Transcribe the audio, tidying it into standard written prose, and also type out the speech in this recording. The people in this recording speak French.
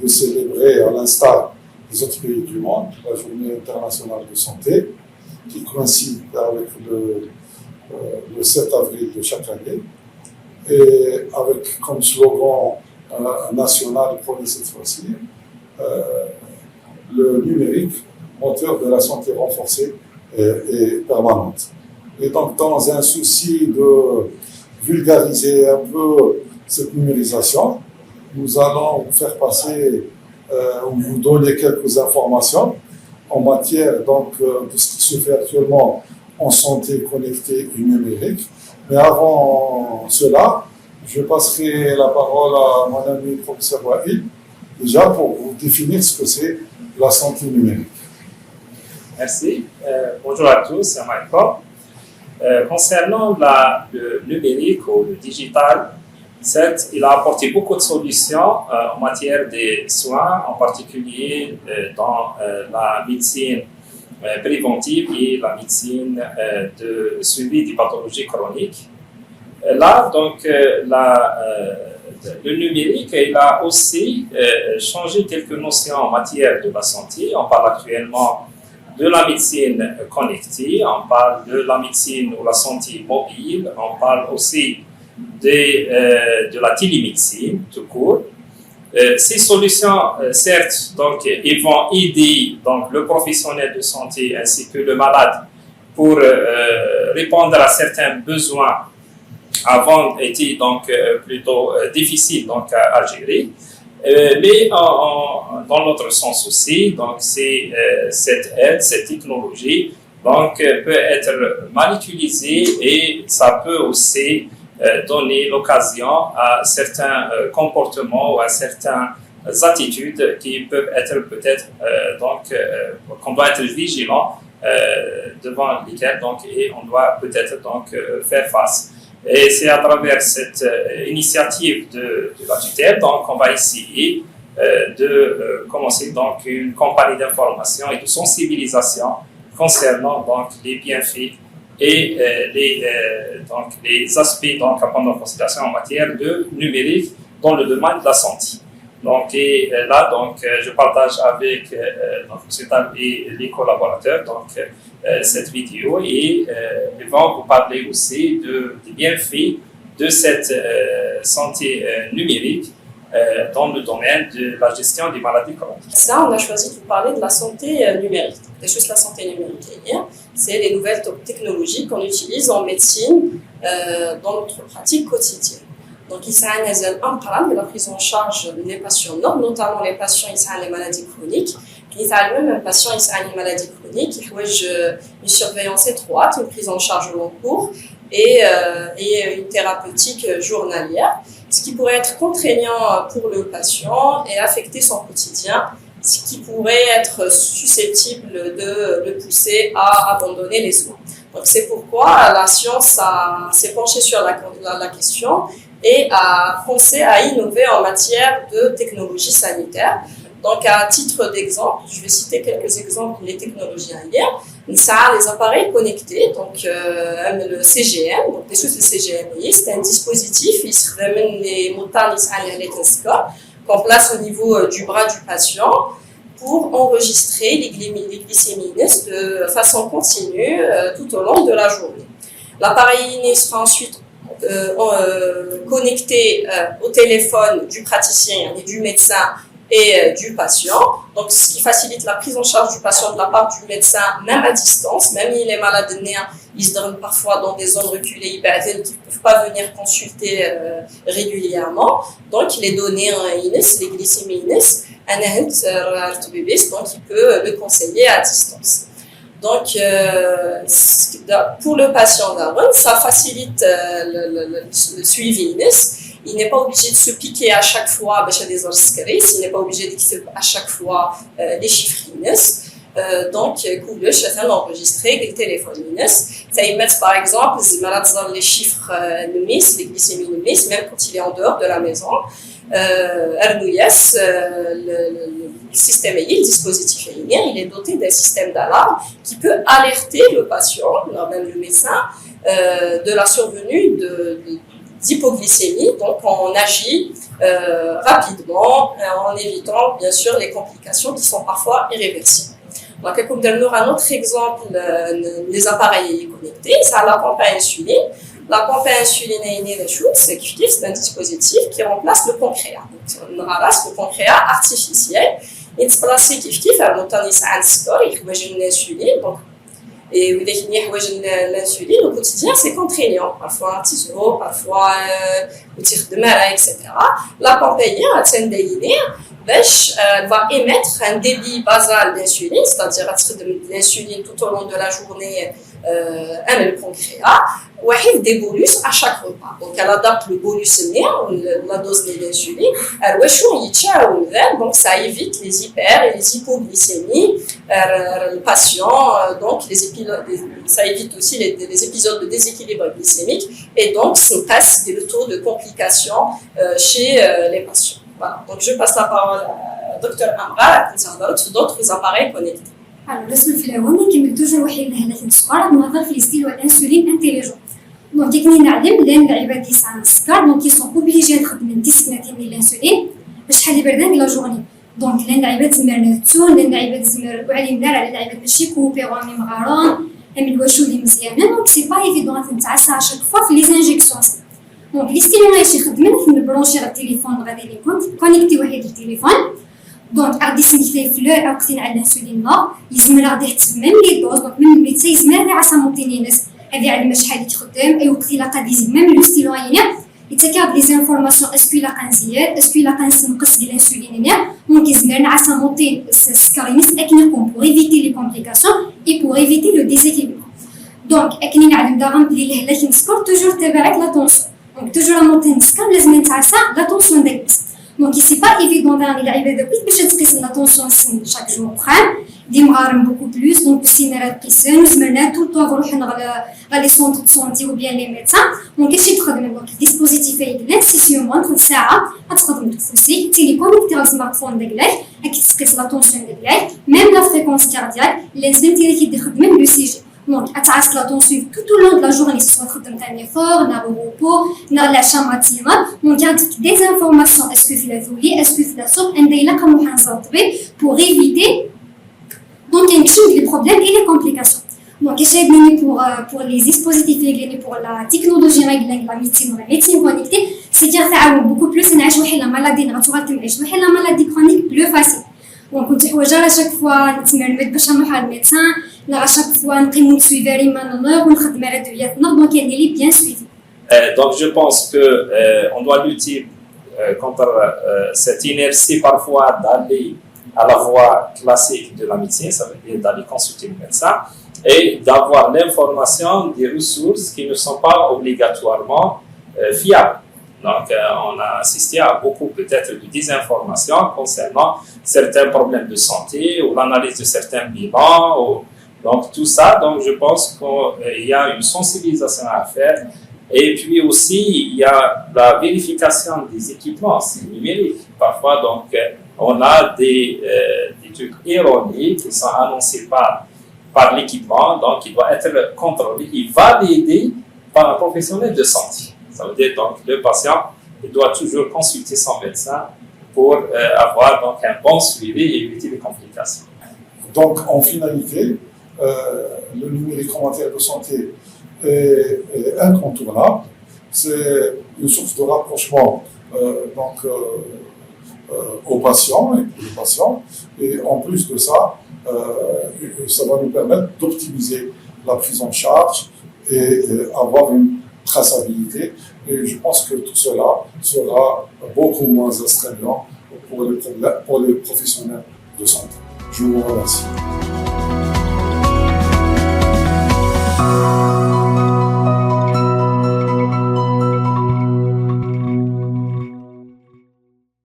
de célébrer, à l'instar des autres pays du monde, la Journée internationale de santé, qui coïncide avec le 7 avril de chaque année, et avec comme slogan national pour cette fois-ci, le numérique, moteur de la santé renforcée et permanente. Et donc, dans un souci de vulgariser un peu cette numérisation, nous allons vous faire passer ou vous donner quelques informations en matière donc, de ce qui se fait actuellement en santé connectée et numérique. Mais avant cela, je passerai la parole à mon ami le professeur Wael, déjà pour vous définir ce que c'est la santé numérique. Merci. Bonjour à tous, c'est Michael. Concernant le numérique ou le digital, certes, il a apporté beaucoup de solutions en matière des soins, en particulier dans la médecine préventive et la médecine de suivi des pathologies chroniques. Là, donc, le numérique, il a aussi changé quelques notions en matière de la santé. On parle actuellement de la médecine connectée, on parle de la médecine ou la santé mobile, on parle aussi de la télémédecine tout court. Ces solutions, certes, donc, ils vont aider donc, le professionnel de santé ainsi que le malade pour répondre à certains besoins avant était donc plutôt difficile donc, à gérer. Mais dans l'autre sens aussi, donc c'est cette aide, cette technologie, donc peut être mal utilisée et ça peut aussi donner l'occasion à certains comportements ou à certaines attitudes qui peuvent être peut-être qu'on doit être vigilant devant lesquelles donc et on doit peut-être donc faire face. Et c'est à travers cette initiative de la tutelle donc on va essayer de commencer donc une campagne d'information et de sensibilisation concernant donc les bienfaits et les aspects donc, à prendre en considération en matière de numérique dans le domaine de la santé. Donc, et là, donc, je partage avec notre sociétal et les collaborateurs donc, cette vidéo et ils vont vous parler aussi des bienfaits de cette santé numérique dans le domaine de la gestion des maladies chroniques. Ça, on a choisi de vous parler de la santé numérique. C'est juste la santé numérique. C'est les nouvelles technologies qu'on utilise en médecine dans notre pratique quotidienne. Donc, il s'agit d'un plan de la prise en charge des patients, notamment les patients qui ont les maladies chroniques. Il s'agit même un patient qui a une maladie chronique, qui a une surveillance étroite, une prise en charge au long cours et une thérapeutique journalière, ce qui pourrait être contraignant pour le patient et affecter son quotidien, ce qui pourrait être susceptible de le pousser à abandonner les soins. Donc, c'est pourquoi la science s'est penchée sur la question et a pensé à innover en matière de technologie sanitaire. Donc, à titre d'exemple, je vais citer quelques exemples des technologies ailleurs. Ça a les appareils connectés, donc le CGM, donc les choses de CGM, c'est un dispositif, il se ramène les montagnes qu'on place au niveau du bras du patient pour enregistrer les glycémies de façon continue tout au long de la journée. L'appareil sera ensuite connecté au téléphone du praticien et du médecin et du patient, donc ce qui facilite la prise en charge du patient de la part du médecin, même à distance, même si les malades ils se donnent parfois dans des zones reculées, ils ne peuvent pas venir consulter régulièrement, donc les données les glycémies donc il peut le conseiller à distance. Donc, pour le patient d'Aaron, ça facilite le suivi. Il n'est pas obligé de se piquer à chaque fois des oscaris, il n'est pas obligé d'écrire à chaque fois les chiffres. Donc, il faut enregistrer les téléphones. Ça y met par exemple les malades dans les chiffres les glycémies, même quand il est en dehors de la maison. Le système le dispositif il est doté d'un système d'alarme qui peut alerter le patient, même le médecin, de la survenue d'hypoglycémie. Donc on agit rapidement, en évitant bien sûr les complications qui sont parfois irréversibles. Donc, comme donne un autre exemple, les appareils connectés, ça la pompe à insuline. La pompe à insuline c'est un dispositif qui remplace le pancréas. Donc, on remplace le pancréas artificiel. Il se place كيف à l'autonomie عند السكر يحوج l'insuline. Donc, et vous définir l'insuline au quotidien, c'est contraignant. Parfois un petit euro, parfois au tir de mer, etc. La pompe elle va émettre un débit basal d'insuline, c'est-à-dire l'insuline tout au long de la journée le pancréas, ou des bonus à chaque repas. Donc elle adapte le bonus la dose de l'insuline, donc ça évite les hyper et les hypoglycémies, le patient, donc ça évite aussi les épisodes de déséquilibre glycémique et donc se passe le taux de complications chez les patients. Voilà. Donc je passe la parole à Dr Amra concernant d'autres appareils connectés. Alors, الرسم في الأول كما توجد واحد الهالات السكر نظر في الستيل والانسولين انتيليجون. دونك كي نعلم لان العباد اللي عندهم السكر دونك يسون اوبليجي تخدم 10 سنتين من الانسولين باش شحال يبردان لا جورني. دونك لان العباد زمرنا تون لان العباد زمر وعلي مدار على العباد باش يكوبيرو ميم غارون من واشو اللي مزيانه دونك سي با ايفيدون نتعسى اشاك فوا في لي زانجيكسيون. دونك لي ستيل ماشي يخدموا في البرونشي على التليفون غادي لي كونيكتي واحد التليفون. دونك غادي سميتي فلور او كتين على الانسولين لا يزمر غادي يحسب ميم لي دوز دونك من الميدسا يزمر غادي عسى موطينينس هادي على شحال يخدم اي وقت الا قاد يزيد ميم لو ستيلوين يتكاد لي زانفورماسيون اسكو الا كنزياد اسكو الا كنقص ديال الانسولين ممكن يزمر نعسى موطين السكرينس اكنكم بور ايفيتي لي كومبليكاسيون اي بور ايفيتي لو ديزيكيليبر. دونك اكني نعلم داغم بلي لهلا كنسكر توجور تبعت لا طونسيون دونك توجور موطين السكر لازم نتعسى لا طونسيون ديال الجسم. Donc c'est pas évident d'aller la IBD باش تقيس l'attention chaque jour prendre دي مغارم beaucoup plus donc سينارات قيسان زمرنا tout le temps نروحو على لي سونتر سونتي ou bien les médecins donc كاش تخدم دونك الديسبوزيتيف هذاك سي سيومون ساعه غتخدم تفوسي تيلي كونيكتي على السمارت فون ديالك راكي تقيس لاتونسيون ديالك ميم لا فريكونس كاردياك الانسان ديالك يخدم لو سي جي. Donc, attrape l'attention tout au long de la journée, ce soit un effort, un repos, un l'achat maximum. On garde des informations, est-ce que c'est la zoulie, est-ce que c'est la soupe, et là, comment on s'en pour éviter donc les problèmes et les complications. Donc, essayer de pour les dispositifs réglés, pour la technologie réglée, la médecine connectée, c'est dire ça beaucoup plus, la maladie naturelle, la maladie chronique plus facile. Donc, on dit à chaque fois, le médecin, à chaque fois, on suit vraiment on donc il est bien suivi. Donc, je pense qu'on doit lutter contre cette inertie parfois d'aller à la voie classique de la médecine, ça veut dire d'aller consulter le médecin, et d'avoir l'information des ressources qui ne sont pas obligatoirement fiables. Donc, on a assisté à beaucoup peut-être de désinformation concernant certains problèmes de santé ou l'analyse de certains bilans. Donc, tout ça, donc, je pense qu'il y a une sensibilisation à faire. Et puis aussi, il y a la vérification des équipements numériques. Parfois, donc, on a des trucs erronés qui sont annoncés par l'équipement. Donc, il doit être contrôlé et validé par un professionnel de santé. Ça veut dire donc le patient il doit toujours consulter son médecin pour avoir donc un bon suivi et éviter les complications. Donc en finalité, le numérique en matière de santé est incontournable. C'est une source de rapprochement aux patients et pour les patients. Et en plus de ça, ça va nous permettre d'optimiser la prise en charge et avoir une traçabilité, et je pense que tout cela sera beaucoup moins astreignant pour les professionnels de santé. Je vous remercie.